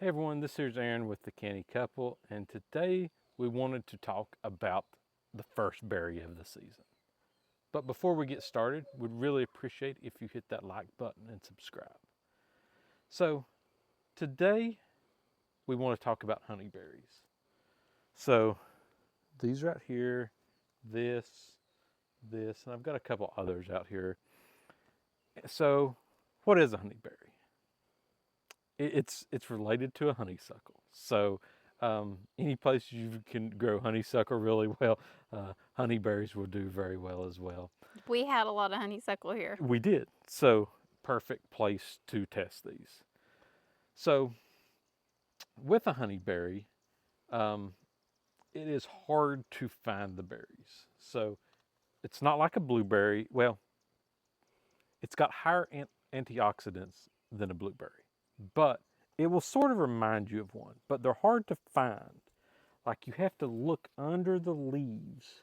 Hey everyone, this here's Aaron with the Canny Couple, and today we wanted to talk about the first berry of the season. But before we get started, we'd really appreciate if you hit that like button and subscribe. So today we want to talk about honeyberries. So these right here, this, and I've got a couple others out here. So what is a honeyberry? It's related to a honeysuckle. So any place you can grow honeysuckle really well, honeyberries will do very well as well. We had a lot of honeysuckle here. We did. So perfect place to test these. So with a honeyberry, it is hard to find the berries. So it's not like a blueberry. Well, it's got higher antioxidants than a blueberry, but it will sort of remind you of one, but they're hard to find. Like you have to look under the leaves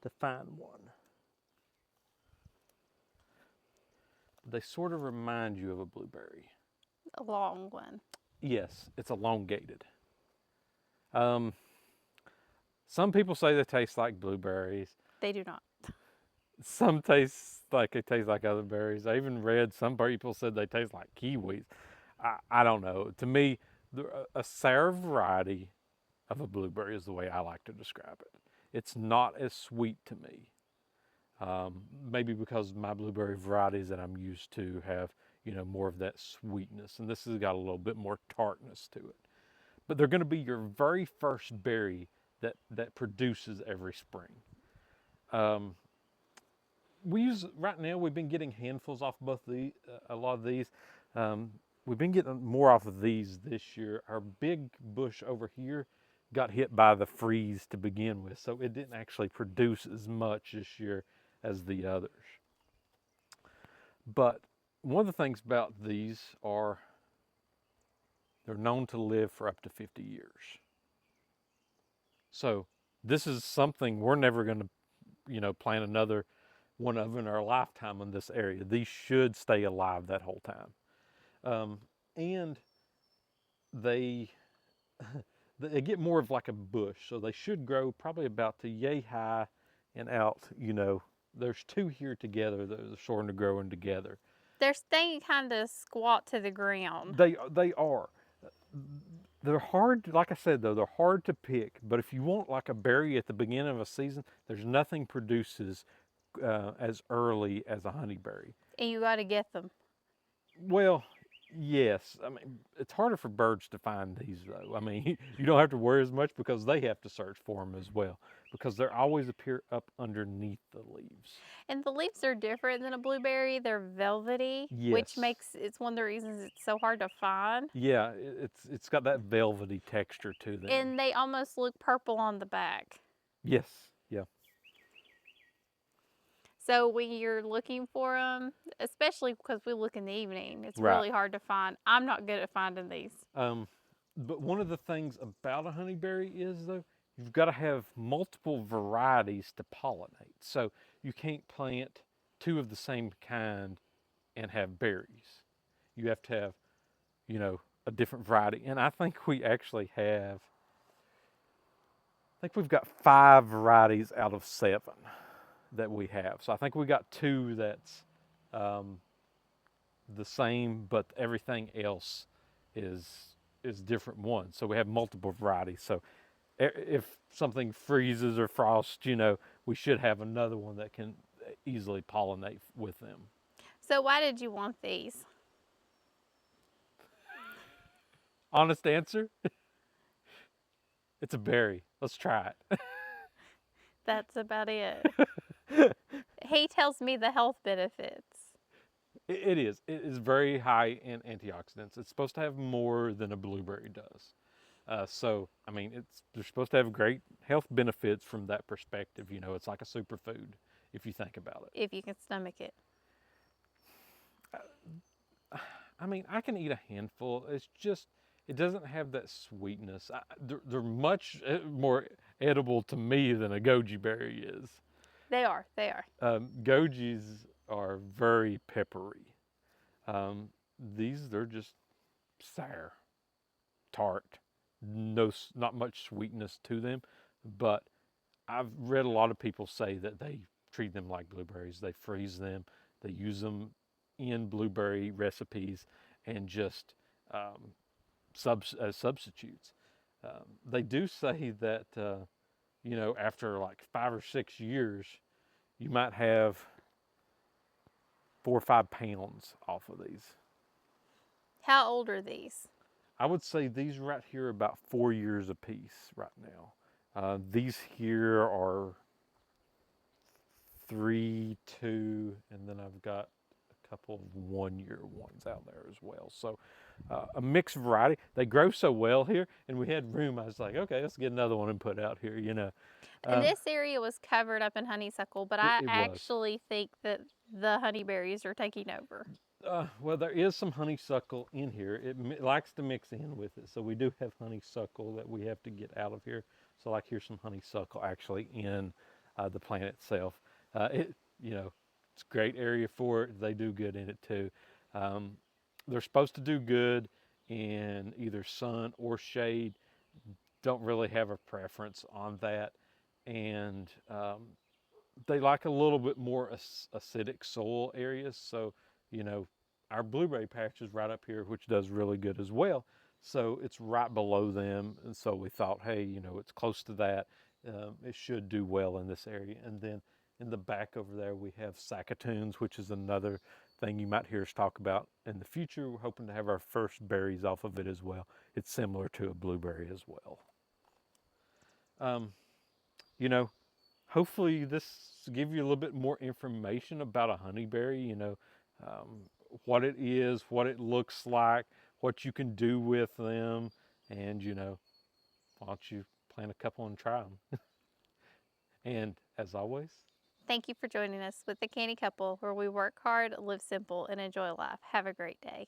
to find one. They sort of remind you of a blueberry. A long one. Yes, it's elongated. Um, some people say they taste like blueberries. They do not. Some taste like they taste like other berries. I even read some people said they taste like kiwis. I don't know. To me, a sour variety of a blueberry is the way I like to describe it. It's not as sweet to me. Maybe because my blueberry varieties that I'm used to have, more of that sweetness, and this has got a little bit more tartness to it. But they're going to be your very first berry that produces every spring. Right now we've been getting handfuls off both a lot of these. We've been getting more off of these this year. Our big bush over here got hit by the freeze to begin with, so it didn't actually produce as much this year as the others. But one of the things about these are they're known to live for up to 50 years. So this is something we're never going to, plant another one of in our lifetime in this area. These should stay alive that whole time. And they they get more of like a bush, so they should grow probably about to yay high and out. There's two here together that are sort of growing together. They're staying kind of squat to the ground. They are. They're hard, like I said though, they're hard to pick. But if you want like a berry at the beginning of a season, there's nothing produces as early as a honeyberry. And you got to get them. Well, yes. I mean, it's harder for birds to find these, though. I mean, you don't have to worry as much because they have to search for them as well, because they always appear up underneath the leaves. And the leaves are different than a blueberry. They're velvety, which Yes. makes it's one of the reasons it's so hard to find. Yeah, it's got that velvety texture to them. And they almost look purple on the back. Yes. Yeah. So when you're looking for them, especially because we look in the evening, it's Right. really hard to find. I'm not good at finding these. But one of the things about a honeyberry is, though, you've got to have multiple varieties to pollinate. So you can't plant two of the same kind and have berries. You have to have, a different variety. And I think we actually have, I think we've got 5 varieties out of 7 that we have. So I think we got 2 that's the same, but everything else is different ones. So we have multiple varieties. So if something freezes or frosts, we should have another one that can easily pollinate with them. So why did you want these? Honest answer, it's a berry. Let's try it. That's about it. He tells me the health benefits. It is. It is very high in antioxidants. It's supposed to have more than a blueberry does. So, I mean, they're supposed to have great health benefits from that perspective. It's like a superfood if you think about it. If you can stomach it. I mean, I can eat a handful. It's just, it doesn't have that sweetness. They're much more edible to me than a goji berry is. They are. They are. Gojis are very peppery. They're just sour. tart, not much sweetness to them. But I've read a lot of people say that they treat them like blueberries. They freeze them, they use them in blueberry recipes, and just as substitutes. They do say that after like 5 or 6 years, you might have 4 or 5 pounds off of these. How old are these? I would say these right here are about 4 years apiece right now. These here are 3, 2, and then I've got a couple of 1 year ones out there as well. So a mixed variety. They grow so well here, and we had room. I was like, okay, let's get another one and put out here. And this area was covered up in honeysuckle, but I It was. actually think that the honeyberries are taking over. Well, there is some honeysuckle in here. It likes to mix in with it, so we do have honeysuckle that we have to get out of here. So, like, here's some honeysuckle actually in the plant itself. It, it's a great area for it. They do good in it too. They're supposed to do good in either sun or shade. Don't really have a preference on that, and they like a little bit more acidic soil areas. So, our blueberry patch is right up here, which does really good as well. So it's right below them. And so we thought, hey, it's close to that. It should do well in this area. And then in the back over there, we have saccatoons, which is another thing you might hear us talk about in the future. We're hoping to have our first berries off of it as well. It's similar to a blueberry as well. You know, Hopefully this give you a little bit more information about a honeyberry, what it is, what it looks like, what you can do with them, and why don't you plant a couple and try them. And as always, Thank you for joining us with the Canny Couple, where we work hard, live simple, and enjoy life. Have a great day.